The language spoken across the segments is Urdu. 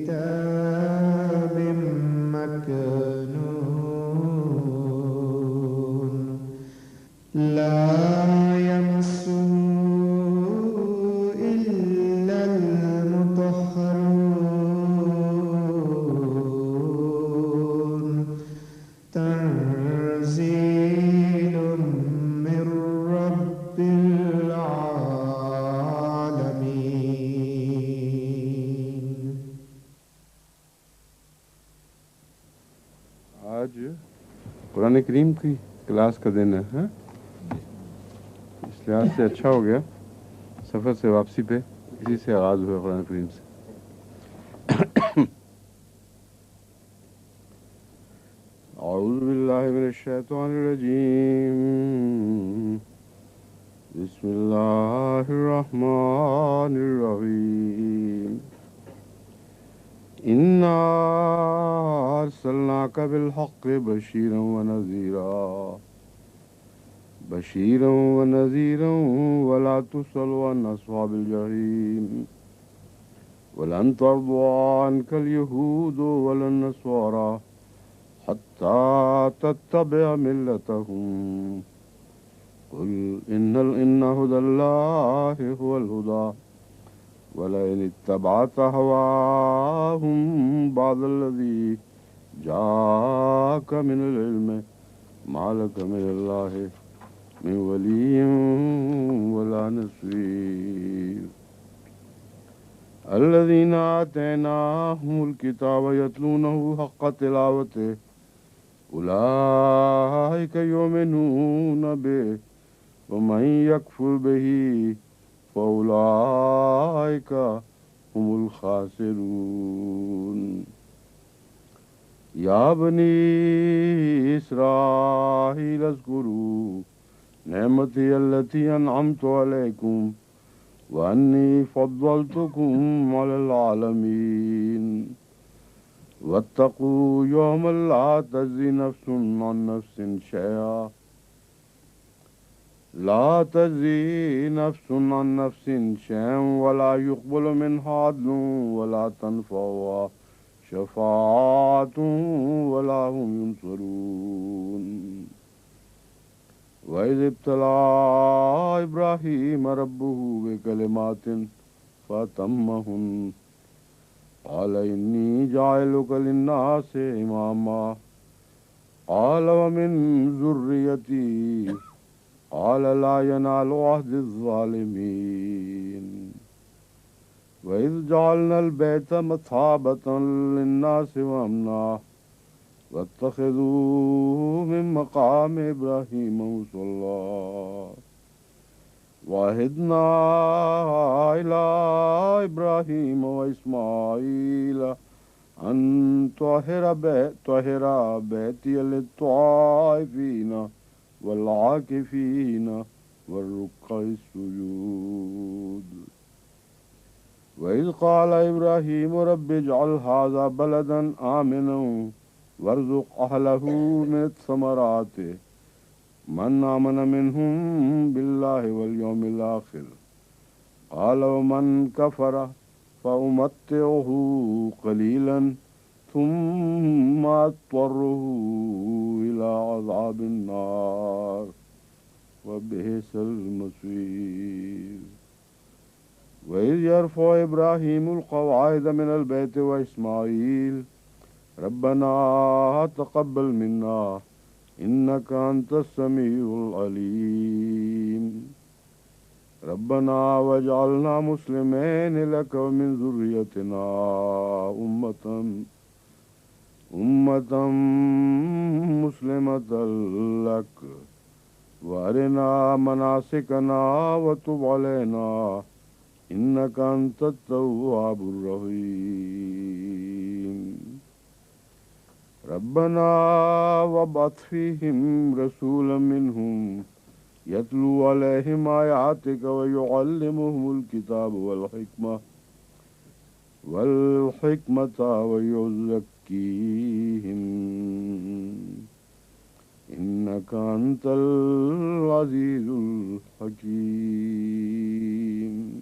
كتاب مكنون لا يمسه إلا المطهرون تنزيل من رب العالمين. آج قرآن کریم کی کلاس کا دن ہے ہاں؟ اس لحاظ سے اچھا ہو گیا سفر سے واپسی پہ اسی سے آغاز ہوا قرآن کریم سے. اعوذ باللہ من الشیطان الرجیم بسم اللہ الرحمن الرحیم انا ارسلناک بالحق بشیرا ونذیرا ولا تسأل عن اصحاب الجحیم ولن ترضى عنك اليهود ولا النصارى حتى تتبع ملتهم قل إن هدى الله هو الهدى ولئن اتبعت هواهم بعد الذي جاءك من العلم ما لك من الله من ولي ولا نصير الذين آتيناهم الكتاب يتلونه حق تلاوته أولئك يؤمنون به ومن يكفر به فأولئك هم الخاسرون يا بني إسرائيل اذكروا نعمتي التي أنعمت عليكم وأني فضلتكم على العالمين واتقوا يوما لا تجزي نفس عن نفس شيئا ولا يقبل منها عدل ولا تنفعها شفاعة ولا هم ينصرون وإذ ابتلى إبراهيم ربه بكلمات فأتمهن قال إني جاعلك للناس إماما قال ومن ذريتي قال لا ينال عهد الظالمين وإذ جعلنا البيت مثابة للناس وأمنا واتخذوا من مقام إبراهيم مصلى وعهدنا إلى إبراهيم وإسماعيل أن طهر بيتي للطائفين والعاكفين والركع السجود وإذ قال إبراهيم رب اجعل هذا بلدا آمنا وارزق أهله من الثمرات من آمن منهم بالله واليوم الآخر قال ومن كفر فأمتعه قليلا ثم أضطره إلى عذاب النار وبئس المصير وإذ يرفع إبراهيم القواعد من البيت وإسماعيل ربنا تقبل منا إنك أنت السميع العليم ربنا واجعلنا مسلمين لك ومن ذريتنا أمة مسلمة لك وأرنا مناسكنا وتب علينا إنك أنت التواب الرحيم ربنا وابعث فيهم رسولا منهم يتلو عليهم آياتك ويعلمهم الكتاب والحكمة ويزكيهم إنك أنت العزيز الحكيم.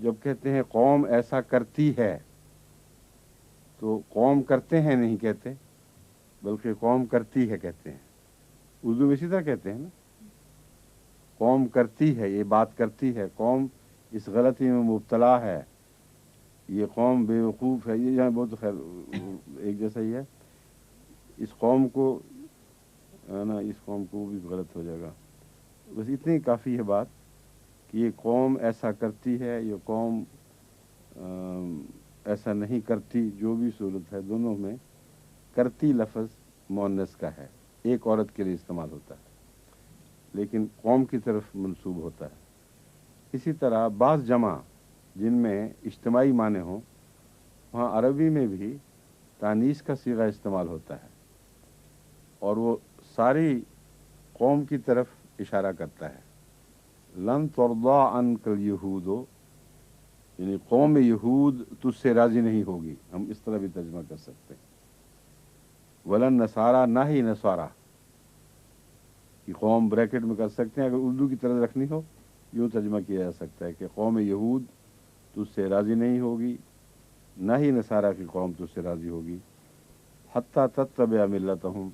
جب کہتے ہیں قوم ایسا کرتی ہے تو قوم کرتے ہیں نہیں کہتے، بلکہ قوم کرتی ہے کہتے ہیں. اردو میں اسی طرح کہتے ہیں نا، قوم کرتی ہے، یہ بات کرتی ہے، قوم اس غلطی میں مبتلا ہے، یہ قوم بے وقوف ہے. یہ یہاں بہت خیر ایک جیسا ہی ہے. اس قوم کو نا، اس قوم کو بھی غلط ہو جائے گا. بس اتنی کافی ہے بات کہ یہ قوم ایسا کرتی ہے، یہ قوم ایسا نہیں کرتی. جو بھی صورت ہے دونوں میں کرتی لفظ مؤنث کا ہے، ایک عورت کے لیے استعمال ہوتا ہے لیکن قوم کی طرف منسوب ہوتا ہے. اسی طرح بعض جمع جن میں اجتماعی معنی ہوں، وہاں عربی میں بھی تانیث کا صیغہ استعمال ہوتا ہے اور وہ ساری قوم کی طرف اشارہ کرتا ہے. لن ترضى عنك اليهود، یعنی قوم یہود تجھ سے راضی نہیں ہوگی، ہم اس طرح بھی ترجمہ کر سکتے ہیں. ولن نصارا، نہ ہی نصارا کی قوم بریکٹ میں کر سکتے ہیں. اگر اردو کی طرح رکھنی ہو یوں ترجمہ کیا جا سکتا ہے کہ قوم یہود تجھ سے راضی نہیں ہوگی، نہ ہی نصارا کی قوم تجھ سے راضی ہوگی. حتی تتبع ملتہم،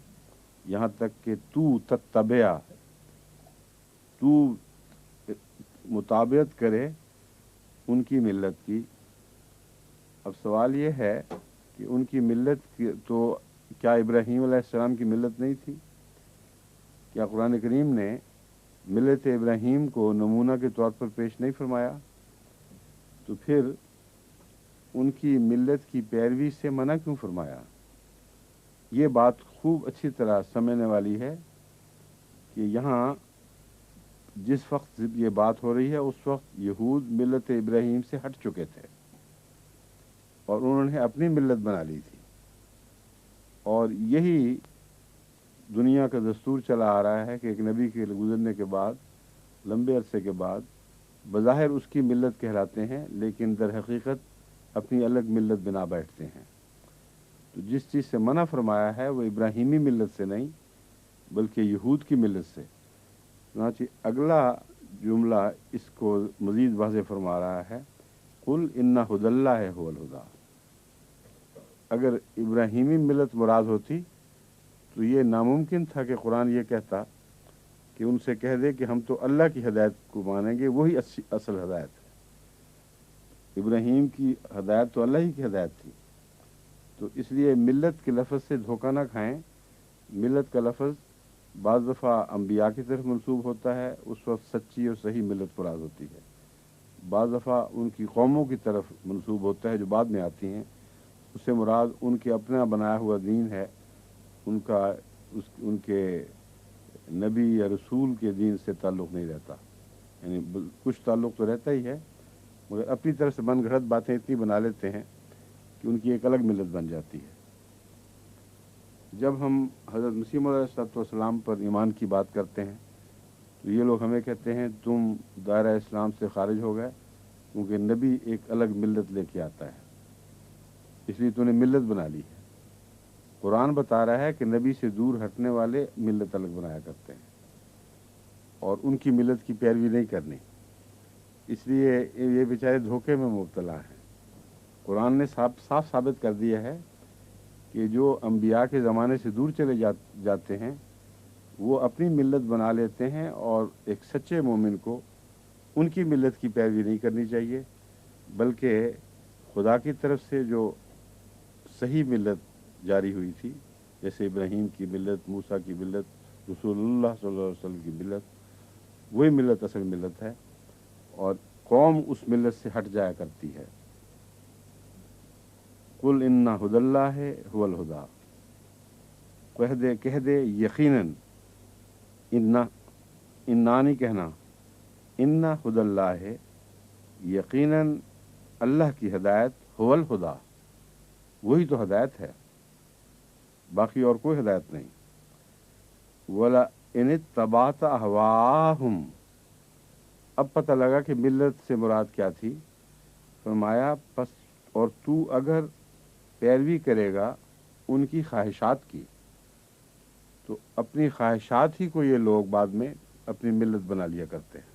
یہاں تک کہ تو تتبع، تو مطابقت کرے ان کی ملت کی. اب سوال یہ ہے کہ ان کی ملت تو کیا ابراہیم علیہ السلام کی ملت نہیں تھی؟ کیا قرآن کریم نے ملت ابراہیم کو نمونہ کے طور پر پیش نہیں فرمایا؟ تو پھر ان کی ملت کی پیروی سے منع کیوں فرمایا؟ یہ بات خوب اچھی طرح سمجھنے والی ہے کہ یہاں جس وقت یہ بات ہو رہی ہے اس وقت یہود ملت ابراہیم سے ہٹ چکے تھے اور انہوں نے اپنی ملت بنا لی تھی، اور یہی دنیا کا دستور چلا آ رہا ہے کہ ایک نبی کے گزرنے کے بعد لمبے عرصے کے بعد بظاہر اس کی ملت کہلاتے ہیں لیکن در حقیقت اپنی الگ ملت بنا بیٹھتے ہیں. تو جس چیز سے منع فرمایا ہے وہ ابراہیمی ملت سے نہیں بلکہ یہود کی ملت سے. چنانچہ اگلا جملہ اس کو مزید واضح فرما رہا ہے، قل ان ھدی اللہ ھو الھدی. اگر ابراہیمی ملت مراد ہوتی تو یہ ناممکن تھا کہ قرآن یہ کہتا کہ ان سے کہہ دے کہ ہم تو اللہ کی ہدایت کو مانیں گے، وہی اصل ہدایت ہے. ابراہیم کی ہدایت تو اللہ ہی کی ہدایت تھی. تو اس لیے ملت کے لفظ سے دھوکہ نہ کھائیں. ملت کا لفظ بعض دفعہ انبیاء کی طرف منسوب ہوتا ہے، اس وقت سچی اور صحیح ملت مراد ہوتی ہے. بعض دفعہ ان کی قوموں کی طرف منسوب ہوتا ہے جو بعد میں آتی ہیں، اس سے مراد ان کے اپنا بنایا ہوا دین ہے، ان کے نبی یا رسول کے دین سے تعلق نہیں رہتا. یعنی کچھ تعلق تو رہتا ہی ہے مگر اپنی طرف سے من گھڑت باتیں اتنی بنا لیتے ہیں کہ ان کی ایک الگ ملت بن جاتی ہے. جب ہم حضرت مسیح علیہ السلام پر ایمان کی بات کرتے ہیں تو یہ لوگ ہمیں کہتے ہیں تم دائرہ اسلام سے خارج ہو گئے کیونکہ نبی ایک الگ ملت لے کے آتا ہے، اس لیے تو نے ملت بنا لی ہے. قرآن بتا رہا ہے کہ نبی سے دور ہٹنے والے ملت الگ بنایا کرتے ہیں اور ان کی ملت کی پیروی نہیں کرنی. اس لیے یہ بیچارے دھوکے میں مبتلا ہیں. قرآن نے صاف ثابت کر دیا ہے کہ جو انبیاء کے زمانے سے دور چلے جاتے ہیں وہ اپنی ملت بنا لیتے ہیں، اور ایک سچے مومن کو ان کی ملت کی پیروی نہیں کرنی چاہیے بلکہ خدا کی طرف سے جو صحیح ملت جاری ہوئی تھی، جیسے ابراہیم کی ملت، موسیٰ کی ملت، رسول اللہ صلی اللہ علیہ وسلم کی ملت، وہی ملت اصل ملت ہے اور قوم اس ملت سے ہٹ جایا کرتی ہے. قل ان ھدی اللہ ھو الھدی، کہہ دے یقیناً، انا نہیں کہنا، ان ھدی اللہ، یقیناً اللہ کی ہدایت، ھو الھدی، وہی تو ہدایت ہے، باقی اور کوئی ہدایت نہیں. وَلَئِنِ اتَّبَعْتَ أَهْوَاءَهُمْ، اب پتہ لگا کہ ملت سے مراد کیا تھی. فرمایا پس اور تو اگر پیروی کرے گا ان کی خواہشات کی تو اپنی خواہشات ہی کو یہ لوگ بعد میں اپنی ملت بنا لیا کرتے ہیں.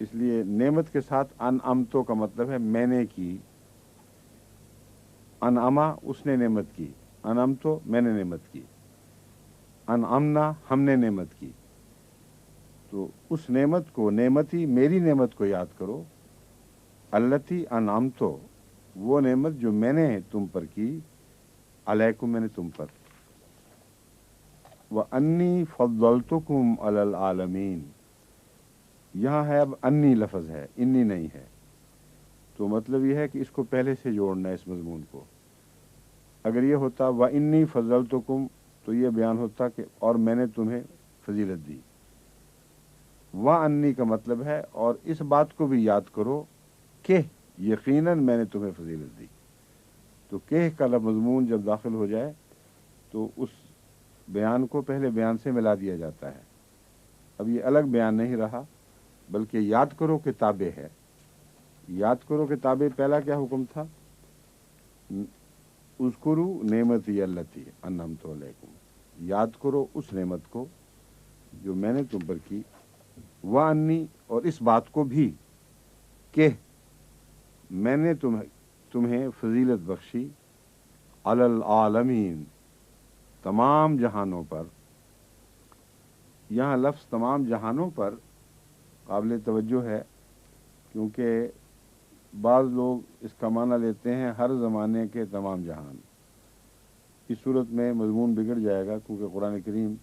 اس لیے نعمت کے ساتھ انعمتو کا مطلب ہے میں نے کی، انعما اس نے نعمت کی، انعمتو میں نے نعمت کی، انعمنا ہم نے نعمت کی۔ تو اس نعمت کو، نعمتی میری نعمت کو یاد کرو، التی انعمتو وہ نعمت جو میں نے تم پر کی، علیکم میں نے تم پر، وَأَنِّي فَضَّلْتُكُمْ عَلَى الْعَالَمِينَ یہاں ہے، اب انی لفظ ہے، انی نہیں ہے، تو مطلب یہ ہے کہ اس کو پہلے سے جوڑنا ہے اس مضمون کو۔ اگر یہ ہوتا وَإِنِّي فَضَّلْتُكُمْ تو یہ بیان ہوتا کہ اور میں نے تمہیں فضیلت دی۔ وَأَنِّي کا مطلب ہے اور اس بات کو بھی یاد کرو کہ یقیناً میں نے تمہیں فضیلت دی۔ تو کہ کا مضمون جب داخل ہو جائے تو اس بیان کو پہلے بیان سے ملا دیا جاتا ہے۔ اب یہ الگ بیان نہیں رہا، بلکہ یاد کرو کہ تابع ہے۔ یاد کرو کہ تابع پہلا کیا حکم تھا؟ اذکروا نعمتی التی انعمت علیکم، یاد کرو اس نعمت کو جو میں نے تم پر کی، وانی اور اس بات کو بھی کہ میں نے تمہیں فضیلت بخشی، علی العالمین تمام جہانوں پر۔ یہاں لفظ تمام جہانوں پر قابل توجہ ہے، کیونکہ بعض لوگ اس کا معنی لیتے ہیں ہر زمانے کے تمام جہان۔ اس صورت میں مضمون بگڑ جائے گا، کیونکہ قرآن کریم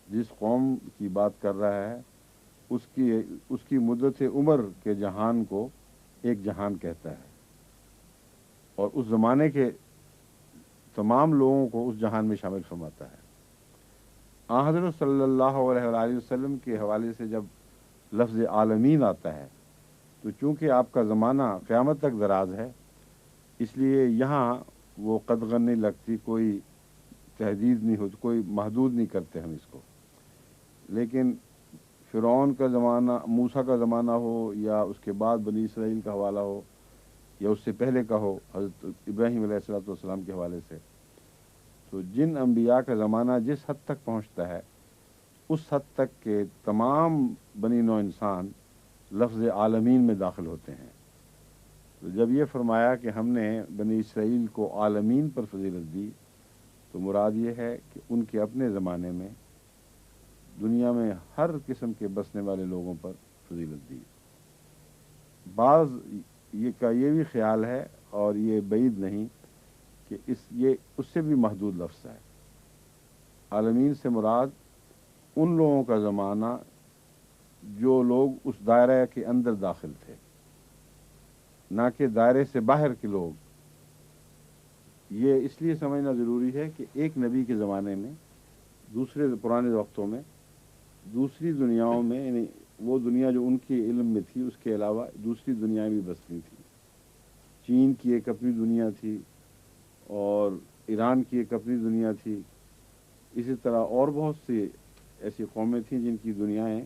جس قوم کی بات کر رہا ہے اس کی مدت عمر کے جہان کو ایک جہان کہتا ہے، اور اس زمانے کے تمام لوگوں کو اس جہان میں شامل فرماتا ہے۔ حضرت صلی اللہ علیہ وآلہ وسلم کے حوالے سے جب لفظ عالمین آتا ہے تو چونکہ آپ کا زمانہ قیامت تک دراز ہے، اس لیے یہاں وہ قدغن نہیں لگتی، کوئی تحدید نہیں ہوتی، کوئی محدود نہیں کرتے ہم اس کو۔ لیکن فرعون کا زمانہ، موسیٰ کا زمانہ ہو، یا اس کے بعد بنی اسرائیل کا حوالہ ہو، یا اس سے پہلے کا ہو حضرت ابراہیم علیہ الصلوۃ والسلام کے حوالے سے، تو جن انبیاء کا زمانہ جس حد تک پہنچتا ہے اس حد تک کے تمام بنی نوع انسان لفظ عالمین میں داخل ہوتے ہیں۔ تو جب یہ فرمایا کہ ہم نے بنی اسرائیل کو عالمین پر فضیلت دی، تو مراد یہ ہے کہ ان کے اپنے زمانے میں دنیا میں ہر قسم کے بسنے والے لوگوں پر فضیلت دی۔ بعض یہ بھی خیال ہے، اور یہ بعید نہیں، کہ یہ اس سے بھی محدود لفظ ہے۔ عالمین سے مراد ان لوگوں کا زمانہ جو لوگ اس دائرہ کے اندر داخل تھے، نہ کہ دائرے سے باہر کے لوگ۔ یہ اس لیے سمجھنا ضروری ہے کہ ایک نبی کے زمانے میں، دوسرے پرانے وقتوں میں، دوسری دنیاؤں میں، یعنی وہ دنیا جو ان کے علم میں تھی، اس کے علاوہ دوسری دنیایں بھی بستی تھیں۔ چین کی ایک اپنی دنیا تھی، اور ایران کی ایک اپنی دنیا تھی، اسی طرح اور بہت سی ایسی قومیں تھیں جن کی دنیایں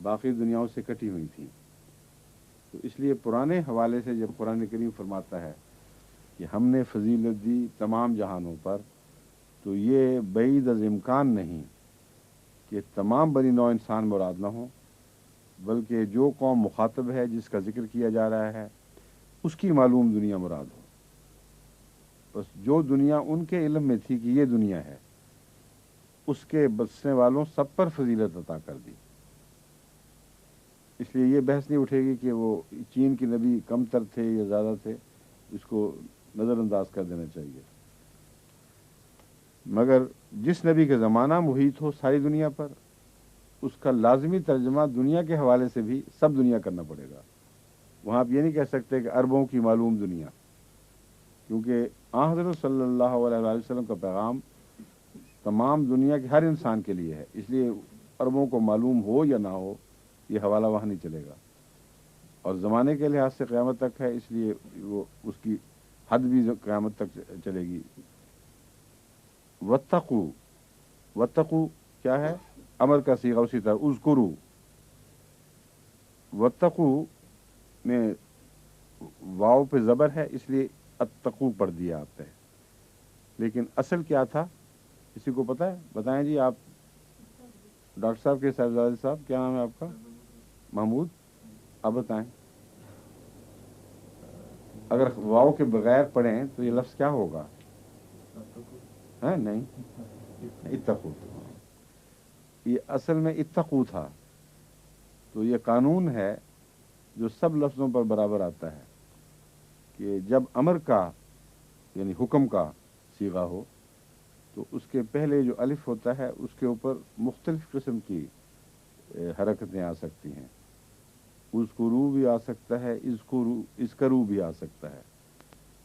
باقی دنیاؤں سے کٹی ہوئی تھیں۔ تو اس لیے پرانے حوالے سے جب قرآن کریم فرماتا ہے کہ ہم نے فضیلت دی تمام جہانوں پر، تو یہ بعید از امکان نہیں کہ تمام بنی نوع انسان مراد نہ ہوں، بلکہ جو قوم مخاطب ہے، جس کا ذکر کیا جا رہا ہے، اس کی معلوم دنیا مراد ہو۔ بس جو دنیا ان کے علم میں تھی کہ یہ دنیا ہے، اس کے بسنے والوں سب پر فضیلت عطا کر دی۔ اس لیے یہ بحث نہیں اٹھے گی کہ وہ چین کے نبی کم تر تھے یا زیادہ تھے، اس کو نظر انداز کر دینا چاہیے۔ مگر جس نبی کا زمانہ محیط ہو ساری دنیا پر، اس کا لازمی ترجمہ دنیا کے حوالے سے بھی سب دنیا کرنا پڑے گا۔ وہاں آپ یہ نہیں کہہ سکتے کہ عربوں کی معلوم دنیا، کیونکہ حضرت صلی اللہ علیہ وآلہ وسلم کا پیغام تمام دنیا کے ہر انسان کے لیے ہے، اس لیے عربوں کو معلوم ہو یا نہ ہو، یہ حوالہ وہاں نہیں چلے گا۔ اور زمانے کے لحاظ سے قیامت تک ہے، اس لیے وہ اس کی حد بھی قیامت تک چلے گی۔ واتقوا، واتقوا کیا ہے؟ امر کا صیغہ، اسی طرح اذکروا، واتقوا میں واو پہ زبر ہے، اس لیے اتقوا پڑھ دیا آپ نے، لیکن اصل کیا تھا کسی کو پتہ ہے؟ بتائیں جی آپ، ڈاکٹر صاحب کے صاحبزادے صاحب، کیا نام ہے آپ کا؟ محمود؟ اب بتائیں، اگر واو کے بغیر پڑھیں تو یہ لفظ کیا ہوگا؟ ہاں نہیں، اتقو، یہ اصل میں اتقو تھا. تو یہ قانون ہے جو سب لفظوں پر برابر آتا ہے کہ جب امر کا یعنی حکم کا صیغہ ہو تو اس کے پہلے جو الف ہوتا ہے اس کے اوپر مختلف قسم کی حرکتیں آ سکتی ہیں. اذکرو بھی آ سکتا ہے، اذکرو بھی آ سکتا ہے.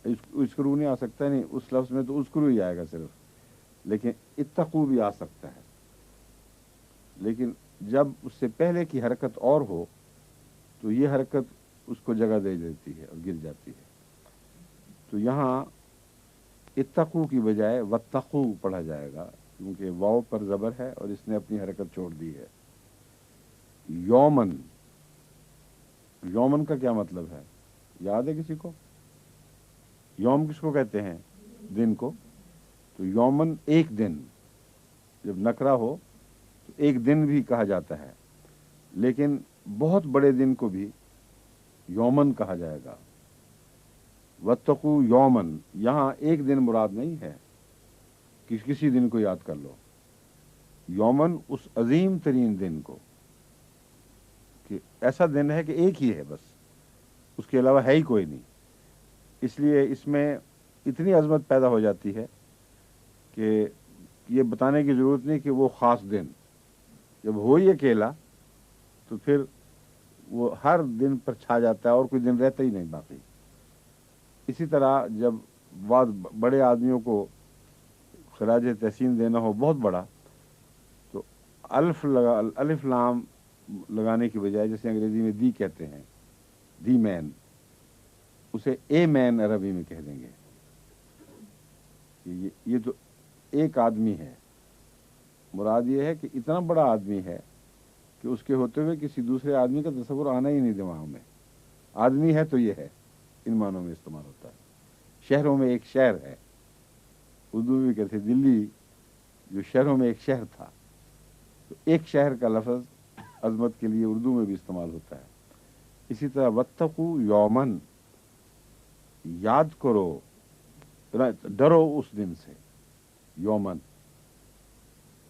اذکرو نہیں آ سکتا، نہیں، اس لفظ میں تو اذکرو ہی آئے گا صرف، لیکن اتقو بھی آ سکتا ہے. لیکن جب اس سے پہلے کی حرکت اور ہو تو یہ حرکت اس کو جگہ دے دیتی ہے اور گر جاتی ہے. تو یہاں اتقو کی بجائے واتقو پڑھا جائے گا کیونکہ واو پر زبر ہے اور اس نے اپنی حرکت چھوڑ دی ہے. یومن، یومن کا کیا مطلب ہے؟ یاد ہے کسی کو؟ یوم کس کو کہتے ہیں؟ دن کو. تو یومن ایک دن، جب نکرا ہو تو ایک دن بھی کہا جاتا ہے، لیکن بہت بڑے دن کو بھی یومن کہا جائے گا. واتقو یومن، یہاں ایک دن مراد نہیں ہے کہ کسی دن کو یاد کر لو. یومن اس عظیم ترین دن کو، کہ ایسا دن ہے کہ ایک ہی ہے بس، اس کے علاوہ ہے ہی کوئی نہیں. اس لیے اس میں اتنی عظمت پیدا ہو جاتی ہے کہ یہ بتانے کی ضرورت نہیں کہ وہ خاص دن جب ہو ہی اکیلا تو پھر وہ ہر دن پر چھا جاتا ہے اور کوئی دن رہتا ہی نہیں باقی. اسی طرح جب بعض بڑے آدمیوں کو خراج تحسین دینا ہو بہت بڑا تو الف لام لگانے کی بجائے، جیسے انگریزی میں دی کہتے ہیں، دی مین، اسے اے مین عربی میں کہہ دیں گے. یہ تو ایک آدمی ہے، مراد یہ ہے کہ اتنا بڑا آدمی ہے کہ اس کے ہوتے ہوئے کسی دوسرے آدمی کا تصور آنا ہی نہیں دماغ میں. آدمی ہے تو یہ ہے، ان معنوں میں استعمال ہوتا ہے. شہروں میں ایک شہر ہے، اردو میں کہتے ہیں دلی جو شہروں میں ایک شہر تھا. تو ایک شہر کا لفظ عظمت کے لیے اردو میں بھی استعمال ہوتا ہے. اسی طرح واتقو یومن، یاد کرو، ڈرو اس دن سے، یومن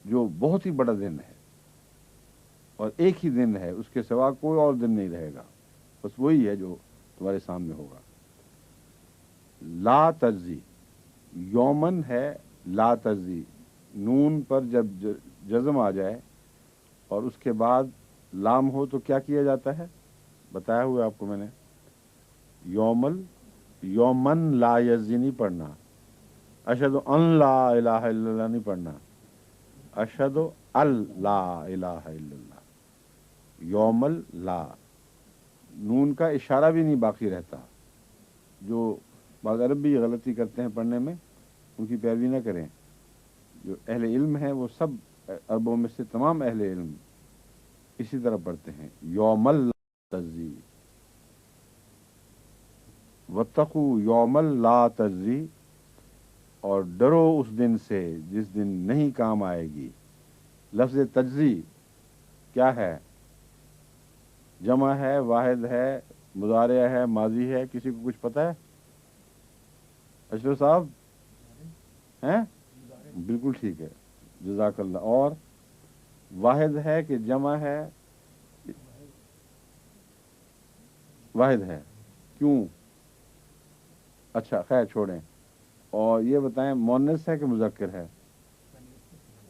جو بہت ہی بڑا دن ہے اور ایک ہی دن ہے، اس کے سوا کوئی اور دن نہیں رہے گا، بس وہی ہے جو تمہارے سامنے ہوگا. لا تجزی، یومن ہے لا تجزی، نون پر جب جزم آ جائے اور اس کے بعد لام ہو تو کیا کیا جاتا ہے؟ بتایا ہوا آپ کو میں نے. یومن لا یزی نہیں پڑھنا، اشہد ان لا الہ الا اللہ نہیں پڑھنا، اشہد لا الہ الا اللہ. یومل لا، نون کا اشارہ بھی نہیں باقی رہتا. جو بعض عرب بھی غلطی کرتے ہیں پڑھنے میں، ان کی پیروی نہ کریں. جو اہل علم ہیں وہ سب عربوں میں سے تمام اہل علم اسی طرح پڑھتے ہیں، یومل لا تجزی. واتقو یومل لا تجزی، اور ڈرو اس دن سے جس دن نہیں کام آئے گی. لفظ تجزی کیا ہے؟ جمع ہے، واحد ہے، مضارع ہے، ماضی ہے؟ کسی کو کچھ پتہ ہے؟ اشرف صاحب ہیں؟ بالکل ٹھیک ہے، جزاک اللہ. اور واحد ہے کہ جمع ہے؟ واحد ہے. کیوں؟ اچھا خیر چھوڑیں. اور یہ بتائیں مونس ہے کہ مذکر ہے؟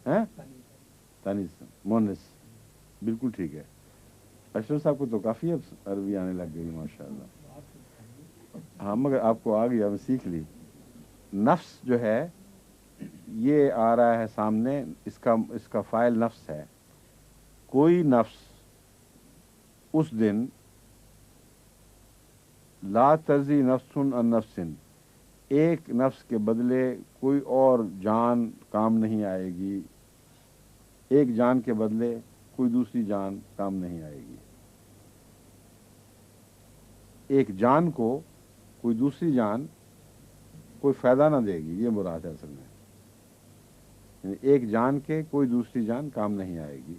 ہیں؟ تانیث، مونس، بالکل ٹھیک ہے. اشرف صاحب کو تو کافی اب عربی آنے لگ گئی ماشاء اللہ. ہاں مگر آپ کو آ گیا، میں سیکھ لی. نفس جو ہے یہ آ رہا ہے سامنے، اس کا فاعل نفس ہے. کوئی نفس اس دن، لا تجزی نفس عن نفس، ایک نفس کے بدلے کوئی اور جان کام نہیں آئے گی. ایک جان کے بدلے کوئی دوسری جان کام نہیں آئے گی. ایک جان کو کوئی دوسری جان کوئی فائدہ نہ دے گی، یہ مراد ہے اصل میں. یعنی ایک جان کے کوئی دوسری جان کام نہیں آئے گی.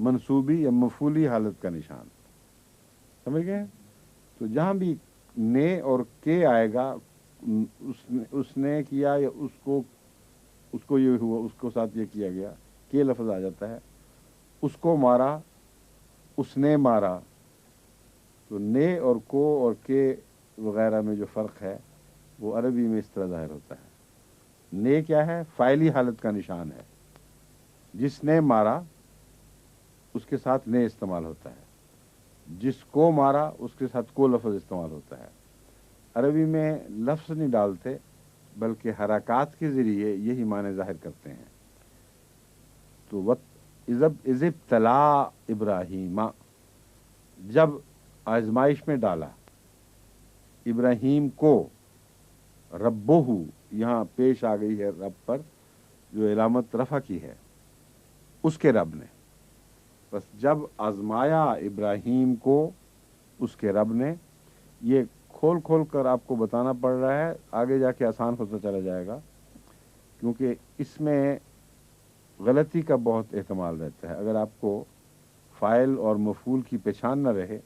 منصوبی یا مفعولی حالت کا نشان. سمجھ گئے؟ تو جہاں بھی نے اور کے آئے گا اس نے کیا یا اس کو یہ ہوا، اس کو ساتھ یہ کیا گیا، کے لفظ آ جاتا ہے. اس کو مارا، اس نے مارا. تو نے اور کو اور کے وغیرہ میں جو فرق ہے وہ عربی میں اس طرح ظاہر ہوتا ہے. نے کیا ہے؟ فاعلی حالت کا نشان ہے. جس نے مارا اس کے ساتھ نے استعمال ہوتا ہے، جس کو مارا اس کے ساتھ کو لفظ استعمال ہوتا ہے. عربی میں لفظ نہیں ڈالتے بلکہ حرکات کے ذریعے یہی معنی ظاہر کرتے ہیں. تو اذ ابتلا ابراہیم، جب آزمائش میں ڈالا ابراہیم کو، ربہ یہاں پیش آ گئی ہے رب پر جو علامت رفع کی ہے، اس کے رب نے. بس جب آزمایا ابراہیم کو اس کے رب نے. یہ کھول کھول کر آپ کو بتانا پڑ رہا ہے، آگے جا کے آسان ہوتا چلا جائے گا، کیونکہ اس میں غلطی کا بہت احتمال رہتا ہے. اگر آپ کو فاعل اور مفعول کی پہچان نہ رہے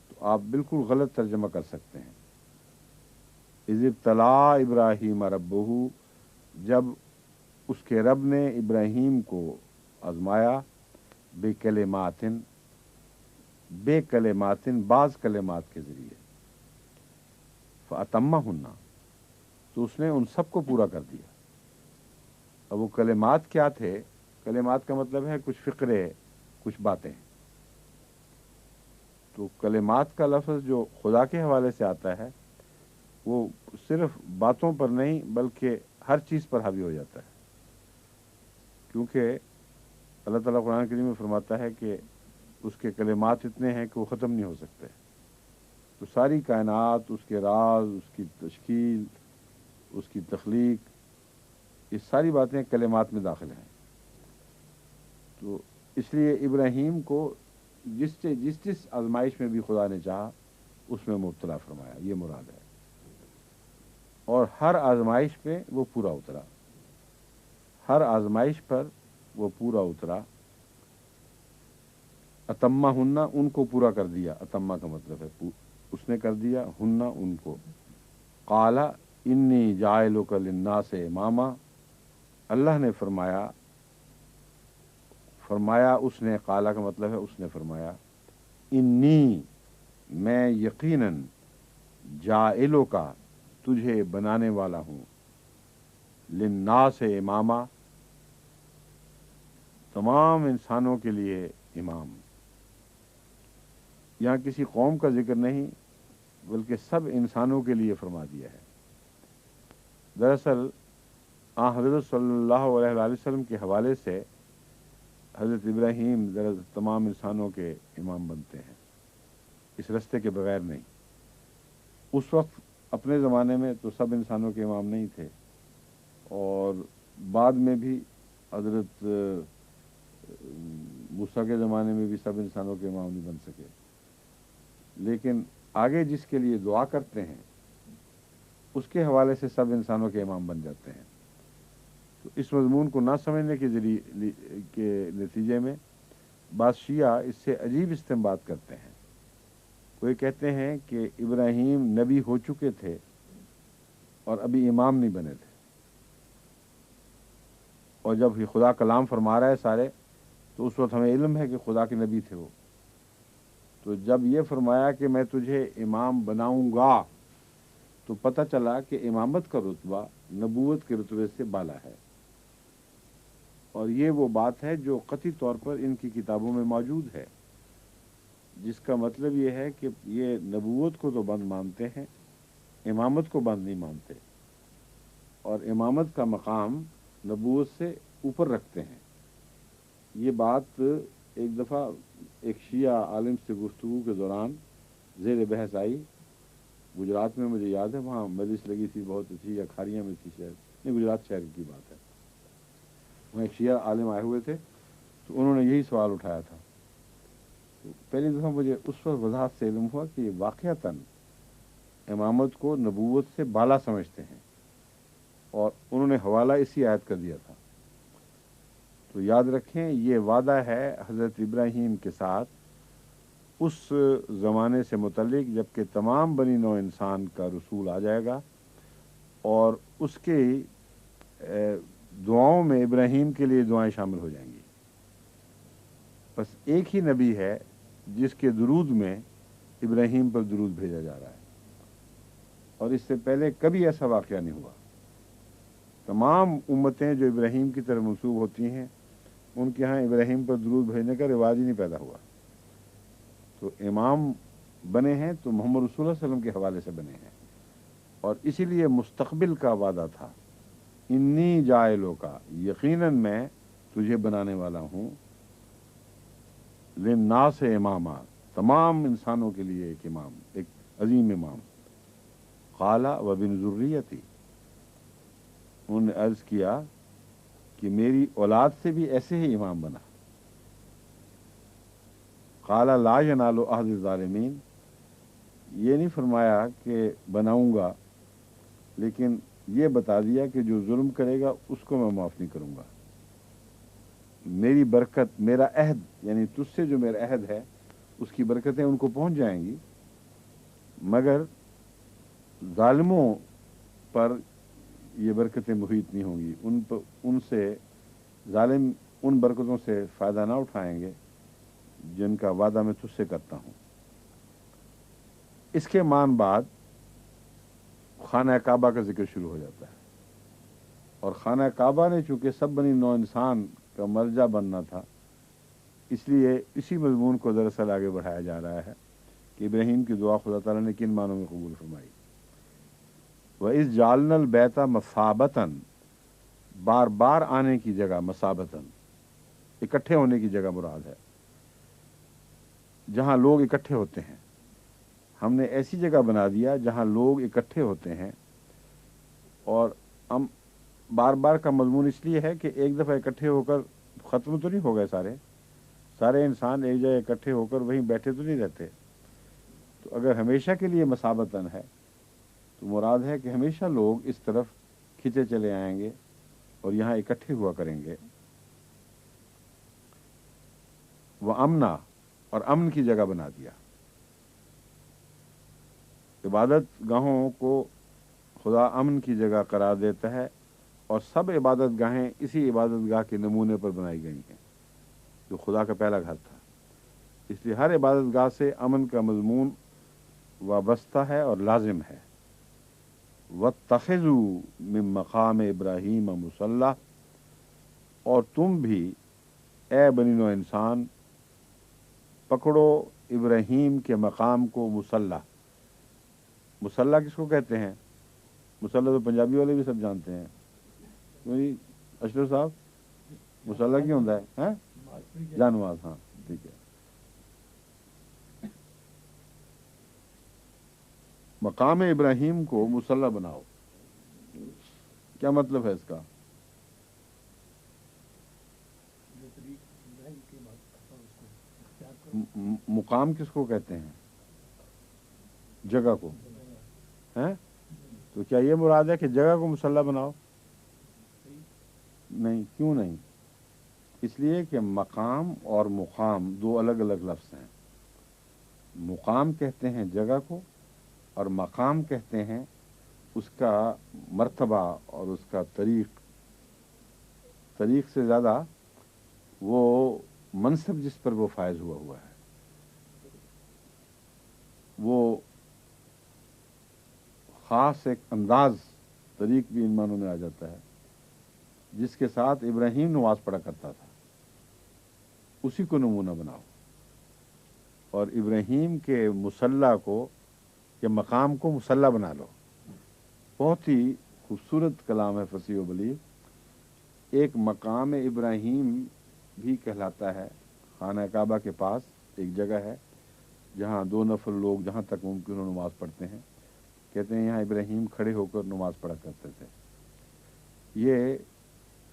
تو آپ بالکل غلط ترجمہ کر سکتے ہیں. اذ ابتلا ابراہیم ربہ، جب اس کے رب نے ابراہیم کو آزمایا، بے کلماتن بعض کلمات کے ذریعے، فاتمہن، تو اس نے ان سب کو پورا کر دیا. اب وہ کلمات کیا تھے؟ کلمات کا مطلب ہے کچھ فقرے، کچھ باتیں. تو کلمات کا لفظ جو خدا کے حوالے سے آتا ہے وہ صرف باتوں پر نہیں بلکہ ہر چیز پر حاوی ہو جاتا ہے. کیونکہ اللہ تعالیٰ قرآن کریم میں فرماتا ہے کہ اس کے کلمات اتنے ہیں کہ وہ ختم نہیں ہو سکتے. تو ساری کائنات، اس کے راز، اس کی تشکیل، اس کی تخلیق، یہ ساری باتیں کلمات میں داخل ہیں. تو اس لیے ابراہیم کو جس آزمائش میں بھی خدا نے چاہا اس میں مبتلا فرمایا، یہ مراد ہے. اور ہر آزمائش پہ وہ پورا اترا، ہر آزمائش پر وہ پورا اترا. اتمہ ہننا، ان کو پورا کر دیا. اتمہ کا مطلب ہے اس نے کر دیا، ہننا ان کو. قال انی جاعلک للناس اماما، اللہ نے فرمایا اس نے، قالا کا مطلب ہے اس نے فرمایا، انی میں یقیناً، جاعلو کا تجھے بنانے والا ہوں، للناس اماما تمام انسانوں کے لیے امام. یہاں کسی قوم کا ذکر نہیں بلکہ سب انسانوں کے لیے فرما دیا ہے. دراصل حضرت صلی اللہ علیہ وآلہ وسلم کے حوالے سے حضرت ابراہیم تمام انسانوں کے امام بنتے ہیں، اس رستے کے بغیر نہیں. اس وقت اپنے زمانے میں تو سب انسانوں کے امام نہیں تھے، اور بعد میں بھی حضرت موسیٰ کے زمانے میں بھی سب انسانوں کے امام نہیں بن سکے. لیکن آگے جس کے لیے دعا کرتے ہیں اس کے حوالے سے سب انسانوں کے امام بن جاتے ہیں. تو اس مضمون کو نہ سمجھنے کے ذریعے کے نتیجے میں بعض شیعہ اس سے عجیب استنباط کرتے ہیں. وہ یہ کہتے ہیں کہ ابراہیم نبی ہو چکے تھے اور ابھی امام نہیں بنے تھے، اور جب یہ خدا کلام فرما رہا ہے سارے، تو اس وقت ہمیں علم ہے کہ خدا کے نبی تھے وہ. تو جب یہ فرمایا کہ میں تجھے امام بناؤں گا، تو پتہ چلا کہ امامت کا رتبہ نبوت کے رتبے سے بالا ہے. اور یہ وہ بات ہے جو قطعی طور پر ان کی کتابوں میں موجود ہے، جس کا مطلب یہ ہے کہ یہ نبوت کو تو بند مانتے ہیں، امامت کو بند نہیں مانتے، اور امامت کا مقام نبوت سے اوپر رکھتے ہیں. یہ بات ایک دفعہ ایک شیعہ عالم سے گفتگو کے دوران زیر بحث آئی. گجرات میں مجھے یاد ہے، وہاں مجلس لگی تھی بہت اچھی، یا کھاریاں میں تھی شہر، نہیں گجرات شہر کی بات ہے. وہاں ایک شیعہ عالم آئے ہوئے تھے، تو انہوں نے یہی سوال اٹھایا تھا. تو پہلی دفعہ مجھے اس وقت وضاحت سے علم ہوا کہ یہ واقعتاً امامت کو نبوت سے بالا سمجھتے ہیں، اور انہوں نے حوالہ اسی آیت کا دیا تھا. تو یاد رکھیں یہ وعدہ ہے حضرت ابراہیم کے ساتھ اس زمانے سے متعلق جب کہ تمام بنی نوع انسان کا رسول آ جائے گا، اور اس کے دعاؤں میں ابراہیم کے لیے دعائیں شامل ہو جائیں گی۔ بس ایک ہی نبی ہے جس کے درود میں ابراہیم پر درود بھیجا جا رہا ہے، اور اس سے پہلے کبھی ایسا واقعہ نہیں ہوا۔ تمام امتیں جو ابراہیم کی طرف منسوب ہوتی ہیں ان کے ہاں ابراہیم پر درود بھیجنے کا رواج ہی نہیں پیدا ہوا۔ تو امام بنے ہیں تو محمد رسول اللہ علیہ وسلم کے حوالے سے بنے ہیں، اور اسی لیے مستقبل کا وعدہ تھا، انی جائلوں کا، یقیناً میں تجھے بنانے والا ہوں، للناس اماما، تمام انسانوں کے لیے ایک امام، ایک عظیم امام۔ قال وبن ذریتی، انہوں نے عرض کیا کہ میری اولاد سے بھی ایسے ہی امام بنا۔ قال لا ینال عہد الظالمین، یہ نہیں فرمایا کہ بناؤں گا، لیکن یہ بتا دیا کہ جو ظلم کرے گا اس کو میں معاف نہیں کروں گا۔ میری برکت، میرا عہد، یعنی تجھ سے جو میرا عہد ہے اس کی برکتیں ان کو پہنچ جائیں گی، مگر ظالموں پر یہ برکتیں محیط نہیں ہوں گی، ان سے ظالم ان برکتوں سے فائدہ نہ اٹھائیں گے جن کا وعدہ میں تجھ سے کرتا ہوں۔ اس کے مان بعد خانہ کعبہ کا ذکر شروع ہو جاتا ہے، اور خانہ کعبہ نے چونکہ سب بنی نوع انسان کا مرجع بننا تھا، اس لیے اسی مضمون کو دراصل آگے بڑھایا جا رہا ہے کہ ابراہیم کی دعا خدا تعالیٰ نے کن معنوں میں قبول فرمائی۔ وَإِذْ جَعَلْنَا الْبَيْتَ مَثَابَةً، بار بار آنے کی جگہ، مثابتاً اکٹھے ہونے کی جگہ مراد ہے، جہاں لوگ اکٹھے ہوتے ہیں۔ ہم نے ایسی جگہ بنا دیا جہاں لوگ اکٹھے ہوتے ہیں، اور ہم بار بار کا مضمون اس لیے ہے کہ ایک دفعہ اکٹھے ہو کر ختم تو نہیں ہو گئے سارے انسان ایک جگہ اکٹھے ہو کر وہیں بیٹھے تو نہیں رہتے۔ تو اگر ہمیشہ کے لیے مثابتاً ہے تو مراد ہے کہ ہمیشہ لوگ اس طرف کھینچے چلے آئیں گے اور یہاں اکٹھے ہوا کریں گے۔ وہ امنا، اور امن کی جگہ بنا دیا۔ عبادت گاہوں کو خدا امن کی جگہ قرار دیتا ہے، اور سب عبادت گاہیں اسی عبادت گاہ کے نمونے پر بنائی گئی ہیں جو خدا کا پہلا گھر تھا۔ اس لیے ہر عبادت گاہ سے امن کا مضمون وابستہ ہے اور لازم ہے۔ وَاتَّخِذُوا مِن مَقَامِ ابراہیم مصلی، اور تم بھی اے بنی نوع انسان پکڑو ابراہیم کے مقام کو مصلی۔ مصلی کس کو کہتے ہیں؟ مصلی تو پنجابی والے بھی سب جانتے ہیں، اشرف صاحب مصلی کیوں ہوتا ہے؟ جانواز، ہاں ٹھیک ہے۔ مقام ابراہیم کو مصلی بناؤ، کیا مطلب ہے اس کا؟ مقام کس کو کہتے ہیں؟ جگہ کو، ہیں؟ تو کیا یہ مراد ہے کہ جگہ کو مصلی بناؤ؟ نہیں، کیوں نہیں؟ اس لیے کہ مقام اور مقام دو الگ الگ لفظ ہیں۔ مقام کہتے ہیں جگہ کو، اور مقام کہتے ہیں اس کا مرتبہ اور اس کا طریق سے زیادہ وہ منصب جس پر وہ فائز ہوا ہے، وہ خاص ایک انداز، طریق بھی ان معنوں میں آ جاتا ہے، جس کے ساتھ ابراہیم نماز پڑھا کرتا تھا، اسی کو نمونہ بناؤ۔ اور ابراہیم کے مصلی کو یا مقام کو مصلی بنا لو۔ بہت ہی خوبصورت کلام ہے، فصیح و بلیغ۔ ایک مقام ابراہیم بھی کہلاتا ہے، خانہ کعبہ کے پاس ایک جگہ ہے جہاں 2 نفر لوگ جہاں تک ممکن ہو نماز پڑھتے ہیں، کہتے ہیں یہاں ابراہیم کھڑے ہو کر نماز پڑھا کرتے تھے۔ یہ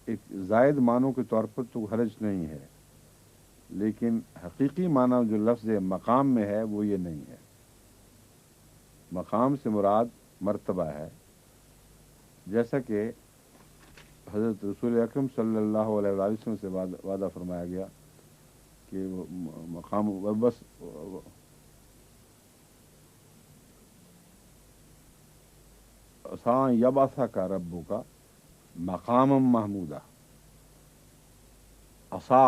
ایک زائد معنوں کے طور پر تو حرج نہیں ہے، لیکن حقیقی معنی جو لفظ مقام میں ہے وہ یہ نہیں ہے۔ مقام سے مراد مرتبہ ہے، جیسا کہ حضرت رسول اکرم صلی اللہ علیہ وسلم سے وعدہ فرمایا گیا کہ وہ مقام بس ساں یبعثہ کا ربو کا مقام محمودہ، عصا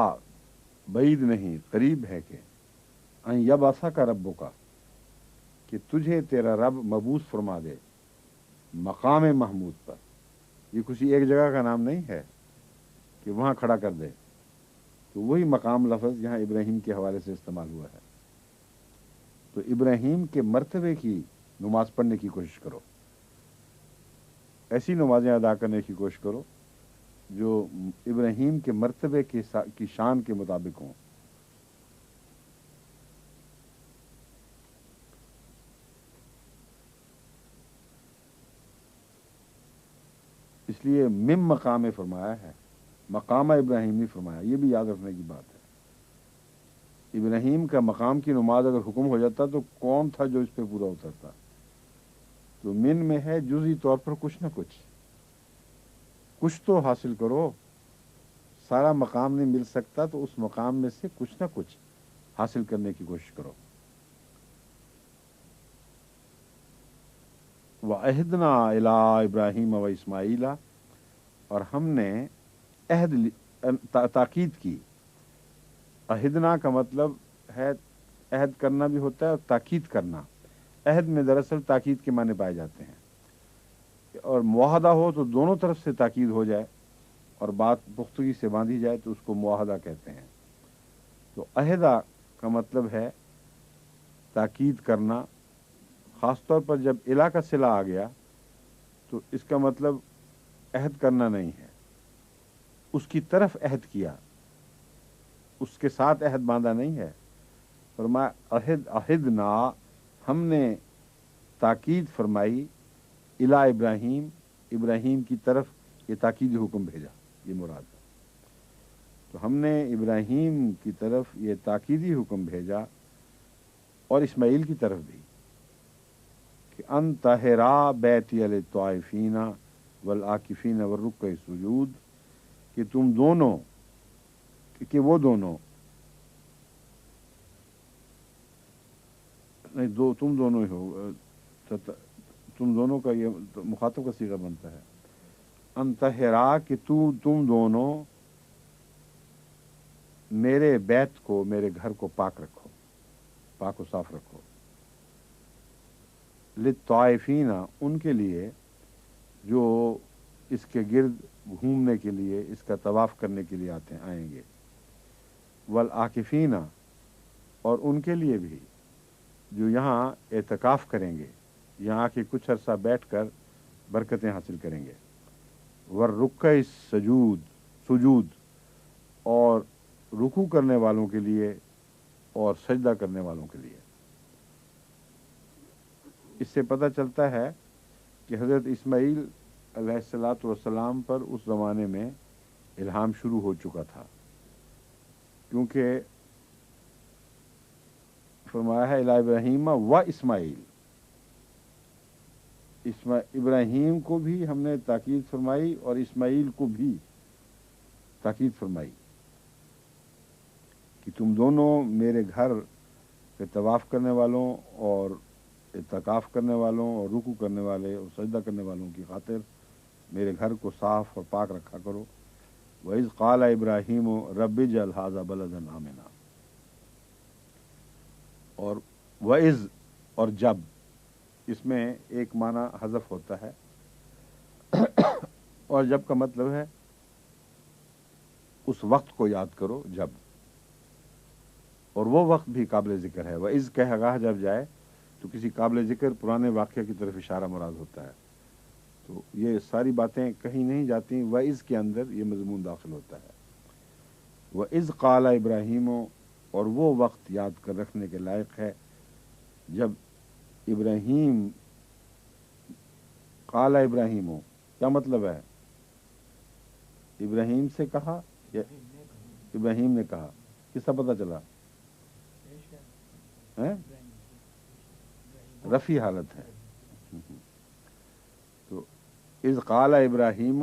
بعید نہیں قریب ہے کہ ان یبعثہ کا ربو کا، کہ تجھے تیرا رب مبعوث فرما دے مقام محمود پر۔ یہ کسی ایک جگہ کا نام نہیں ہے کہ وہاں کھڑا کر دے، تو وہی مقام لفظ یہاں ابراہیم کے حوالے سے استعمال ہوا ہے۔ تو ابراہیم کے مرتبے کی نماز پڑھنے کی کوشش کرو، ایسی نمازیں ادا کرنے کی کوشش کرو جو ابراہیم کے مرتبے کی شان کے مطابق ہوں۔ اس لیے مم مقام فرمایا ہے، مقام ابراہیمی فرمایا، یہ بھی یاد رکھنے کی بات ہے۔ ابراہیم کا مقام کی نماز اگر حکم ہو جاتا تو کون تھا جو اس پہ پورا اترتا؟ تو من میں ہے جزئی طور پر کچھ نہ کچھ تو حاصل کرو، سارا مقام نہیں مل سکتا تو اس مقام میں سے کچھ نہ کچھ حاصل کرنے کی کوشش کرو۔ وَعَهِدْنَا إِلَىٰ إِبْرَاهِيمَ وَإِسْمَاعِيلَ، اور ہم نے تاکید کی۔ عہدنا کا مطلب ہے عہد کرنا بھی ہوتا ہے اور تاکید کرنا۔ عہد میں دراصل تاکید کے معنی پائے جاتے ہیں، اور معاہدہ ہو تو دونوں طرف سے تاکید ہو جائے اور بات پختگی سے باندھی جائے تو اس کو معاہدہ کہتے ہیں۔ تو عہدہ کا مطلب ہے تاکید کرنا، خاص طور پر جب الہ کا صلہ آ گیا تو اس کا مطلب عہد کرنا نہیں ہے، اس کی طرف عہد کیا، اس کے ساتھ عہد باندھا نہیں ہے۔ فرمایا عہدنا، ہم نے تاکید فرمائی، الہ ابراہیم، ابراہیم کی طرف یہ تاکیدی حکم بھیجا، یہ مراد ہے۔ تو ہم نے ابراہیم کی طرف یہ تاکیدی حکم بھیجا، اور اسماعیل کی طرف بھی، کہ ان طہرا بیتی للطائفین والعاکفین والرکع السجود، کہ تم دونوں، کہ وہ دونوں نہیں، تم دونوں ہی ہو، تم دونوں کا یہ مخاطب کا صیغہ بنتا ہے۔ ان طہرا، کہ تم دونوں میرے بیت کو، میرے گھر کو پاک رکھو، پاک و صاف رکھو۔ للطائفین، ان کے لیے جو اس کے گرد گھومنے کے لیے، اس کا طواف کرنے کے لیے آئیں گے۔ والعاکفین، اور ان کے لیے بھی جو یہاں اعتکاف کریں گے، یہاں آ کے کچھ عرصہ بیٹھ کر برکتیں حاصل کریں گے۔ والرکع سجود، اور رکوع کرنے والوں کے لیے اور سجدہ کرنے والوں کے لیے۔ اس سے پتہ چلتا ہے کہ حضرت اسماعیل علیہ الصلاۃ والسلام پر اس زمانے میں الہام شروع ہو چکا تھا، کیونکہ فرمایا ہے الی ابراہیم و اسماعیل، ابراہیم کو بھی ہم نے تاکید فرمائی اور اسماعیل کو بھی تاکید فرمائی کہ تم دونوں میرے گھر پہ طواف کرنے والوں اور اعتکاف کرنے والوں اور رکوع کرنے والے اور سجدہ کرنے والوں کی خاطر میرے گھر کو صاف اور پاک رکھا کرو۔ وَإِذْ قَالَ إِبْرَاهِيمُ رَبِّ اجْعَلْ هَٰذَا بَلَدًا آمِنًا، اور وَإِذْ، اور جب، اس میں ایک معنی حذف ہوتا ہے، اور جب کا مطلب ہے اس وقت کو یاد کرو جب، اور وہ وقت بھی قابل ذکر ہے۔ وَإِذْ کہہ گاہ جب جائے تو کسی قابل ذکر پرانے واقعہ کی طرف اشارہ مراد ہوتا ہے، تو یہ ساری باتیں کہیں نہیں جاتی، وَإِذْ کے اندر یہ مضمون داخل ہوتا ہے۔ وَإِذْ قَالَ إِبْرَاهِيمُ، اور وہ وقت یاد کر رکھنے کے لائق ہے جب ابراہیم، قال ابراہیم، کیا مطلب ہے؟ ابراہیم سے کہا یا ابراہیم نے کہا؟ کس کا پتہ چلا؟ رفی حالت ہے۔ تو اذ قال ابراہیم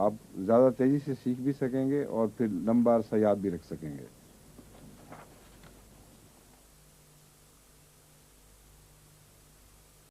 آپ زیادہ تیزی سے سیکھ بھی سکیں گے اور پھر لمبا عرصہ یاد بھی رکھ سکیں گے.